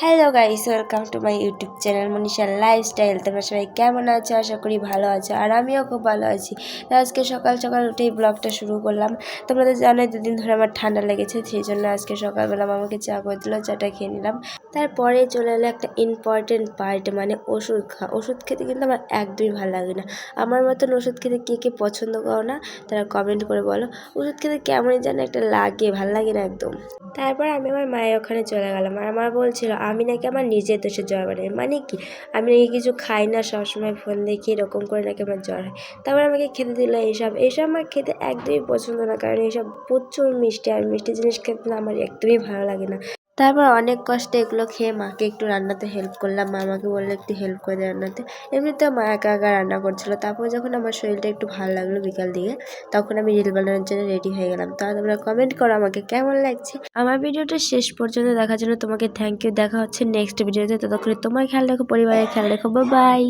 Hello guys, welcome to my YouTube channel Manisha lifestyle. তোমরা সবাই কেমন আছো? আশা করি ভালো আছো, আর আমিও খুব ভালো আছি। আজকে সকাল সকাল উঠেই ব্লগটা শুরু করলাম। তোমরা তো জানোই দুদিন ধরে আমার ঠান্ডা লেগেছে, সেই জন্য আজকে সকালবেলা আমাকে চা করে দিল, চাটা খেয়ে নিলাম। তারপরে চলে এলো একটা ইম্পর্টেন্ট পার্ট, মানে ওষুধ খেতে কিন্তু আমার একদমই ভালো লাগে না। আমার মতন ওষুধ খেতে কে কে পছন্দ করো না তারা কমেন্ট করে বলো। ওষুধ খেতে কেমনই যেন একটা লাগে, ভালো লাগে না একদম। তারপর আমি আমার মায়ের ওখানে চলে গেলাম, আর আমার বলছিল আমি নাকি আমার নিজের দোষে জ্বর বাড়ে, মানে কি আমি নাকি কিছু খাই না, সবসময় ফোন দেখি, এরকম করে নাকি আমার জ্বর হয়। তারপর আমাকে খেতে দিল এইসব আমার খেতে একদমই পছন্দ না, কারণ এইসব প্রচুর মিষ্টি, আর মিষ্টি জিনিস খেতে না আমার একদমই ভালো লাগে না। তারপর অনেক কষ্টে এগুলো খেয়ে মাকে একটু রান্নাতে হেল্প করলাম। মা আমাকে বললো একটু হেল্প করে দেয় রান্নাতে। এমনিতেও মা একা একা রান্না করছিলো। তারপর যখন আমার শরীরটা একটু ভালো লাগলো বিকাল দিকে, তখন আমি রিল বানানোর জন্য রেডি হয়ে গেলাম। তা তোমরা কমেন্ট করো আমাকে কেমন লাগছে। আমার ভিডিওটা শেষ পর্যন্ত দেখার জন্য তোমাকে থ্যাংক ইউ। দেখা হচ্ছে নেক্সট ভিডিওতে। ততক্ষণে তোমার খেয়াল রেখো, পরিবারের খেয়াল রেখো। Bye bye.